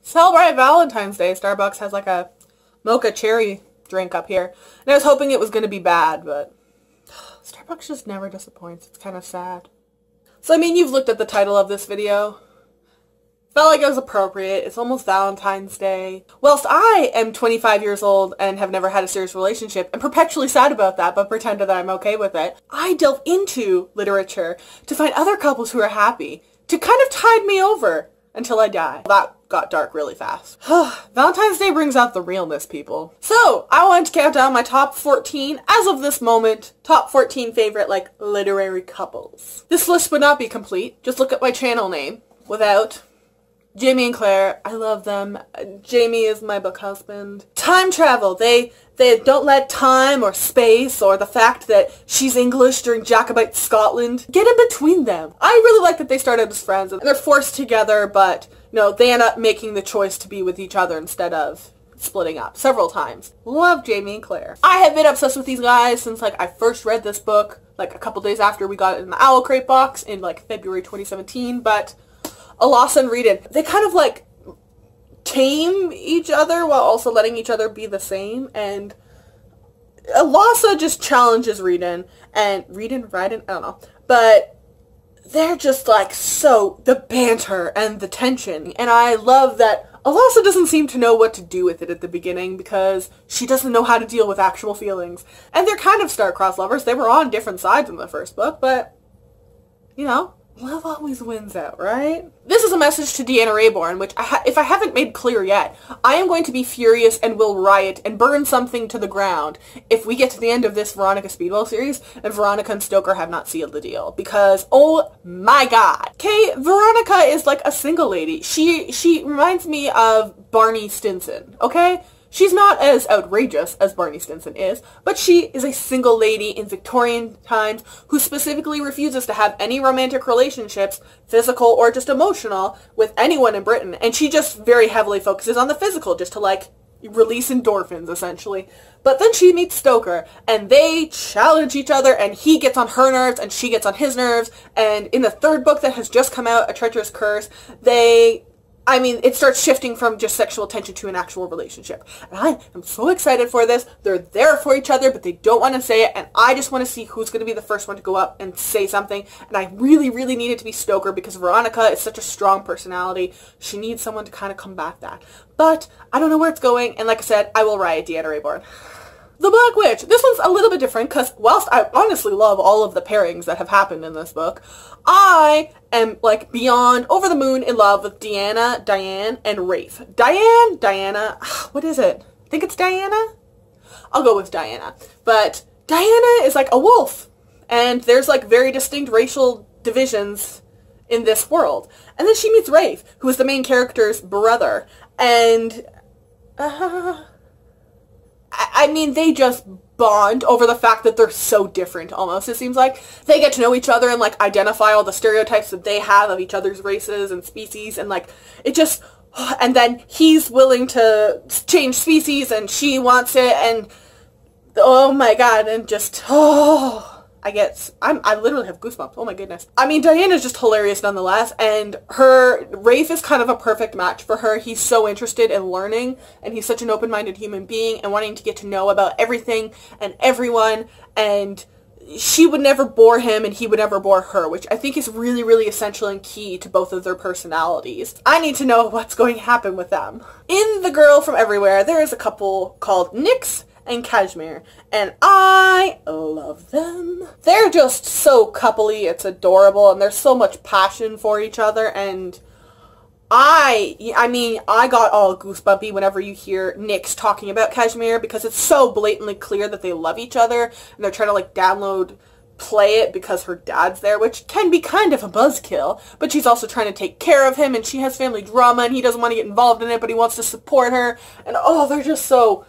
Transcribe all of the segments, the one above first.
Celebrate Valentine's Day. Starbucks has like a mocha cherry drink up here. And I was hoping it was going to be bad, but Starbucks just never disappoints. It's kind of sad. So, I mean, you've looked at the title of this video. Felt like it was appropriate. It's almost Valentine's Day. Whilst I am 25 years old and have never had a serious relationship and perpetually sad about that, but pretend that I'm okay with it, I delve into literature to find other couples who are happy, to kind of tide me over until I die. That got dark really fast. Valentine's Day brings out the realness, people. So, I wanted to count down my top 14, as of this moment, top 14 favorite, like, literary couples. This list would not be complete. Just look at my channel name without Jamie and Claire. I love them. Jamie is my book husband. Time travel. They don't let time or space or the fact that she's English during Jacobite Scotland get in between them. I really like that they started as friends and they're forced together, but no, they end up making the choice to be with each other instead of splitting up several times. Love Jamie and Claire. I have been obsessed with these guys since like I first read this book like a couple days after we got it in the Owl Crate box in like February 2017, but Alyssa and Rhys, they kind of like tame each other while also letting each other be the same, and Alyssa just challenges Rhys and I don't know, but they're just like so, the banter and the tension, and I love that Alyssa doesn't seem to know what to do with it at the beginning because she doesn't know how to deal with actual feelings, and they're kind of star-crossed lovers. They were on different sides in the first book, but you know, love always wins out, right? This is a message to Deanna Raybourn, which if I haven't made clear yet, I am going to be furious and will riot and burn something to the ground if we get to the end of this Veronica Speedwell series and Veronica and Stoker have not sealed the deal. Because, oh my god. Okay, Veronica is like a single lady. She reminds me of Barney Stinson, okay? She's not as outrageous as Barney Stinson is, but she is a single lady in Victorian times who specifically refuses to have any romantic relationships, physical or just emotional, with anyone in Britain. And she just very heavily focuses on the physical, just to like release endorphins, essentially. But then she meets Stoker, and they challenge each other, and he gets on her nerves, and she gets on his nerves. And in the third book that has just come out, A Treacherous Curse, it starts shifting from just sexual tension to an actual relationship. And I am so excited for this. They're there for each other, but they don't want to say it, and I just want to see who's going to be the first one to go up and say something. And I really, really need it to be Stoker because Veronica is such a strong personality. She needs someone to kind of combat that. But I don't know where it's going, and like I said, I will riot Deanna Raybourn. The Black Witch. This one's a little bit different because whilst I honestly love all of the pairings that have happened in this book, I am like beyond over the moon in love with Diane, and Rafe. Diana, what is it? I think it's Diana? I'll go with Diana. But Diana is like a wolf, and there's like very distinct racial divisions in this world. And then she meets Rafe, who is the main character's brother, and they just bond over the fact that they're so different, almost. It seems like they get to know each other and, like, identify all the stereotypes that they have of each other's races and species, and, like, it just, and then he's willing to change species, and she wants it, and, oh my god, and just, I literally have goosebumps. Oh my goodness. Diana's just hilarious nonetheless, and Rafe is kind of a perfect match for her. He's so interested in learning, and he's such an open-minded human being, and wanting to get to know about everything and everyone, and she would never bore him, and he would never bore her, which I think is really, really essential and key to both of their personalities. I need to know what's going to happen with them. In The Girl from Everywhere, there is a couple called Nyx and Cashmere, and I love them. They're just so coupley, it's adorable, and there's so much passion for each other, and I got all goosebumpy whenever you hear Nyx talking about Cashmere, because it's so blatantly clear that they love each other, and they're trying to, like, play it because her dad's there, which can be kind of a buzzkill, but she's also trying to take care of him, and she has family drama, and he doesn't want to get involved in it, but he wants to support her, and they're just so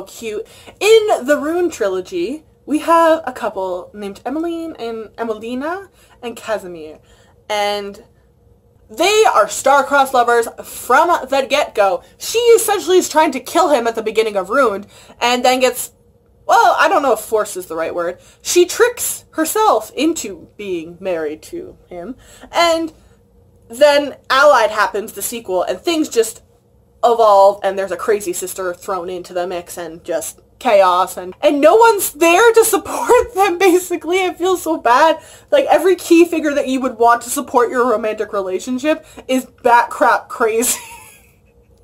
cute. In the Room Trilogy, we have a couple named Emelina and Casimir, and they are star-crossed lovers from the get-go. She essentially is trying to kill him at the beginning of Ruined, and then gets, well, I don't know if force is the right word. She tricks herself into being married to him, and then Allied happens, the sequel, and things just evolve, and there's a crazy sister thrown into the mix, and just chaos, and no one's there to support them, basically. It feels so bad. Like, every key figure that you would want to support your romantic relationship is bat crap crazy.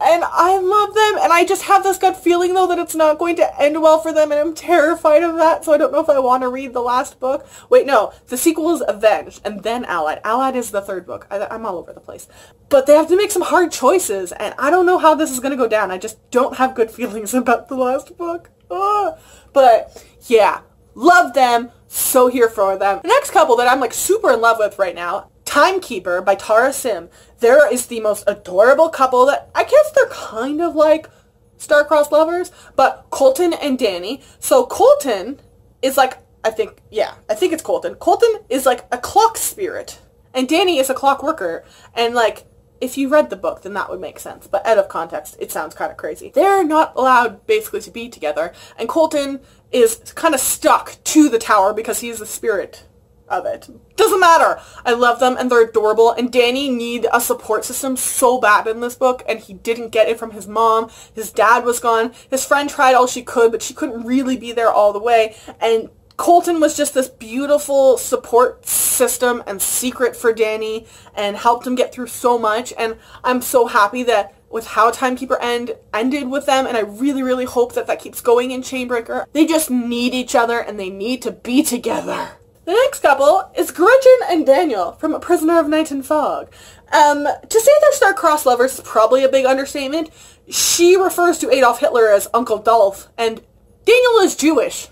And I love them, and I just have this gut feeling, though, that it's not going to end well for them, and I'm terrified of that, so I don't know if I want to read the last book. Wait, no, the sequel is Avenged, and then Allied. Allied is the third book. I'm all over the place. But they have to make some hard choices, and I don't know how this is going to go down. I just don't have good feelings about the last book. But, yeah, love them, so here for them. The next couple that I'm, like, super in love with right now, Timekeeper by Tara Sim. There is the most adorable couple that, I guess they're kind of like star-crossed lovers, but Colton and Danny. So Colton is like, I think it's Colton. Colton is like a clock spirit, and Danny is a clock worker, and like, if you read the book, then that would make sense, but out of context, it sounds kind of crazy. They're not allowed, basically, to be together, and Colton is kind of stuck to the tower because he's the spirit of it. Doesn't matter. I love them, and they're adorable, and Danny need a support system so bad in this book, and he didn't get it from his mom. His dad was gone. His friend tried all she could, but she couldn't really be there all the way, and Colton was just this beautiful support system and secret for Danny, and helped him get through so much, and I'm so happy that with how Timekeeper ended with them, and I really, really hope that that keeps going in Chainbreaker. They just need each other, and they need to be together. The next couple is Gretchen and Daniel from A Prisoner of Night and Fog. To say they're star-crossed lovers is probably a big understatement. She refers to Adolf Hitler as Uncle Dolph, and Daniel is Jewish.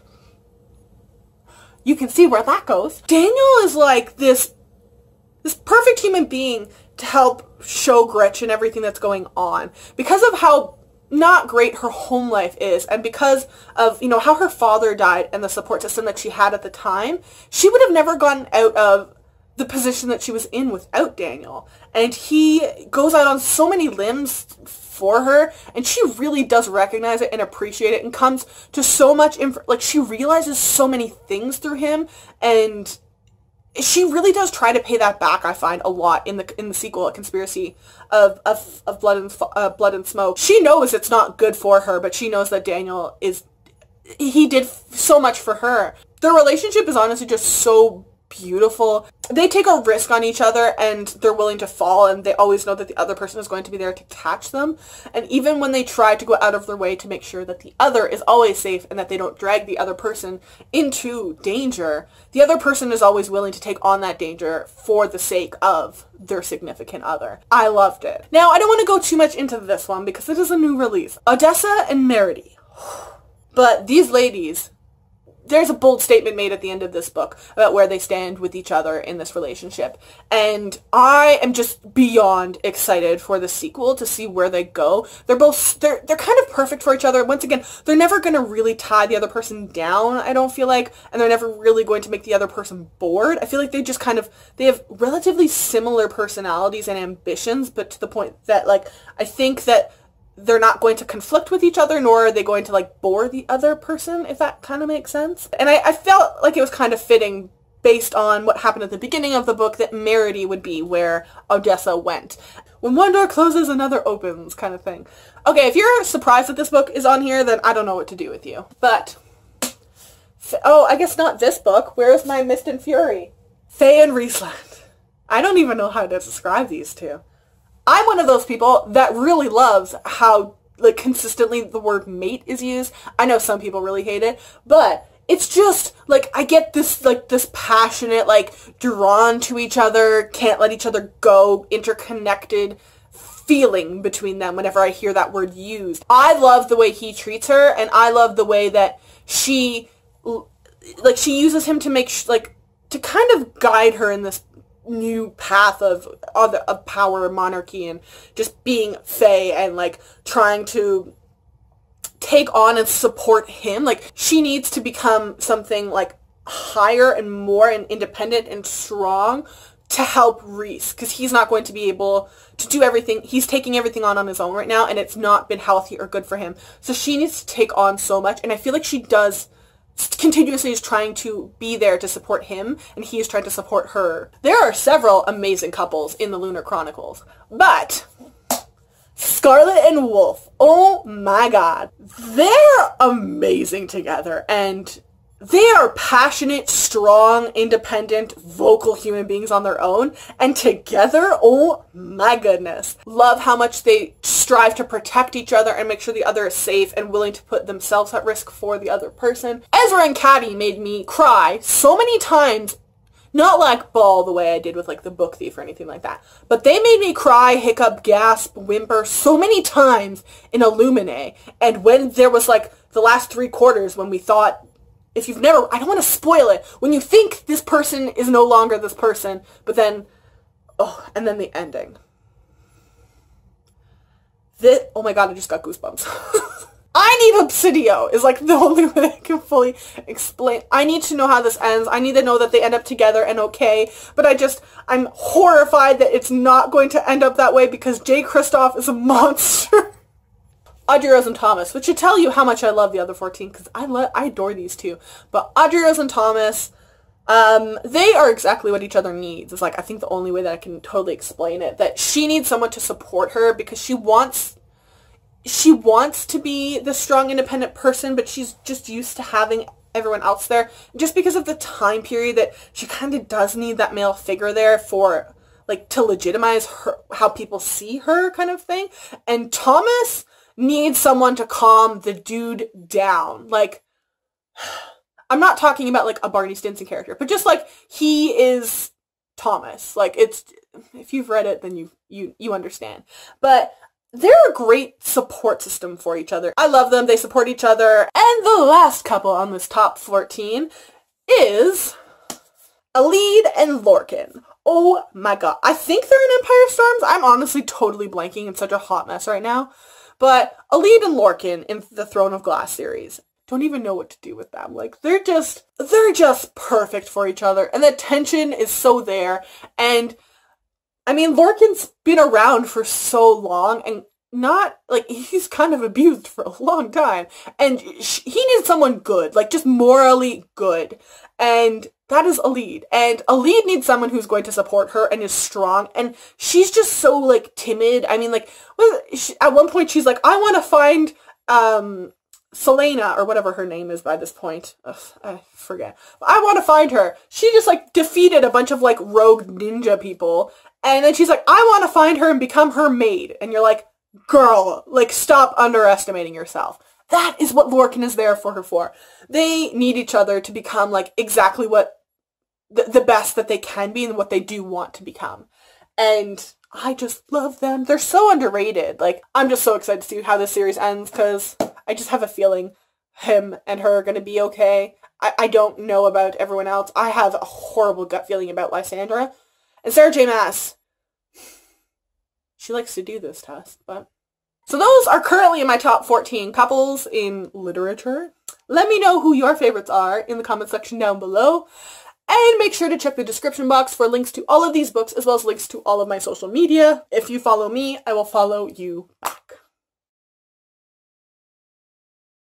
You can see where that goes. Daniel is like this perfect human being to help show Gretchen everything that's going on. Because of how not great her home life is, and because of, how her father died and the support system that she had at the time, she would have never gotten out of the position that she was in without Daniel. And he goes out on so many limbs for her, and she really does recognize it and appreciate it, and comes to so much she realizes so many things through him, and she really does try to pay that back, I find, a lot in the sequel, A Conspiracy of Blood and Smoke. She knows it's not good for her, but she knows that Daniel he did so much for her. Their relationship is honestly just so beautiful. They take a risk on each other, and they're willing to fall, and they always know that the other person is going to be there to catch them. And even when they try to go out of their way to make sure that the other is always safe and that they don't drag the other person into danger, the other person is always willing to take on that danger for the sake of their significant other. I loved it. Now, I don't want to go too much into this one because it is a new release. Odessa and Merritt II. But these ladies, there's a bold statement made at the end of this book about where they stand with each other in this relationship. And I am just beyond excited for the sequel to see where they go. They're kind of perfect for each other. Once again, they're never going to really tie the other person down, I don't feel like, and they're never really going to make the other person bored. I feel like they just they have relatively similar personalities and ambitions, but to the point that, I think that they're not going to conflict with each other, nor are they going to, bore the other person, if that kind of makes sense. And I felt like it was kind of fitting, based on what happened at the beginning of the book, that Merritt II would be where Odessa went. When one door closes, another opens, kind of thing. Okay, if you're surprised that this book is on here, then I don't know what to do with you. But, I guess not this book. Where's my Mist and Fury? Faye and Rhysland. I don't even know how to describe these two. I'm one of those people that really loves how, consistently the word mate is used. I know some people really hate it, but it's just, I get this, this passionate, drawn to each other, can't let each other go, interconnected feeling between them whenever I hear that word used. I love the way he treats her, and I love the way that she uses him to make, to kind of guide her in this new path of power and monarchy, and just being Faye, and trying to take on and support him. She needs to become something higher and more and independent and strong to help Rhys, because he's not going to be able to do everything. He's taking everything on his own right now, and it's not been healthy or good for him. So she needs to take on so much, and I feel like she does continuously is trying to be there to support him, and he is trying to support her. There are several amazing couples in the Lunar Chronicles, but Scarlett and Wolfe, oh my god, they're amazing together, and they are passionate, strong, independent, vocal human beings on their own, and together, oh my goodness. Love how much they strive to protect each other and make sure the other is safe and willing to put themselves at risk for the other person. Ezra and Caddy made me cry so many times, not like bawl the way I did with like The Book Thief or anything like that, but they made me cry, hiccup, gasp, whimper so many times in Illuminae, and when there was like the last 3/4 when we thought, if you've never, I don't want to spoil it, when you think this person is no longer this person, but then, oh, and then the ending. Oh my god, I just got goosebumps. I need Obsidio is like the only way I can fully explain. I need to know how this ends. I need to know that they end up together and okay, but I'm horrified that it's not going to end up that way because Jay Kristoff is a monster. Audrey, Rhys, and Thomas, which should tell you how much I love the other 14, because I adore these two. But Audrey, Rhys, and Thomas, they are exactly what each other needs. It's like, I think the only way that I can totally explain it, that she needs someone to support her because she wants to be the strong, independent person, but she's just used to having everyone else there. Just because of the time period that she kind of does need that male figure there for, like, to legitimize her, how people see her kind of thing. And Thomas needs someone to calm the dude down. Like, I'm not talking about like a Barney Stinson character, but just like he is Thomas. Like, it's, if you've read it, then you understand. But they're a great support system for each other. I love them. They support each other. And the last couple on this top 14 is Alyssa and Lorcan. Oh my god. I think they're in Empire Storms. I'm honestly totally blanking. It's such a hot mess right now. But Alyssa and Lorcan in the Throne of Glass series, don't even know what to do with them. Like, they're just perfect for each other. And the tension is so there. And, I mean, Lorcan's been around for so long and not, like, he's kind of abused for a long time. And he needs someone good, like, just morally good. And that is Alyssa. And Alyssa needs someone who's going to support her and is strong. And she's just so, like, timid. I mean, like, at one point she's like, I want to find Selena, or whatever her name is by this point. Ugh, I forget. I want to find her. She just, like, defeated a bunch of, like, rogue ninja people. And then she's like, I want to find her and become her maid. And you're like, girl, like, stop underestimating yourself. That is what Lorcan is there for her for. They need each other to become, like, exactly what the best that they can be and what they do want to become. And I just love them. They're so underrated. Like, I'm just so excited to see how this series ends because I just have a feeling him and her are going to be okay. I don't know about everyone else. I have a horrible gut feeling about Lysandra. And Sarah J. Maas, she likes to do this to us, but... So those are currently in my top 14 couples in literature. Let me know who your favorites are in the comment section down below. And make sure to check the description box for links to all of these books, as well as links to all of my social media. If you follow me, I will follow you back.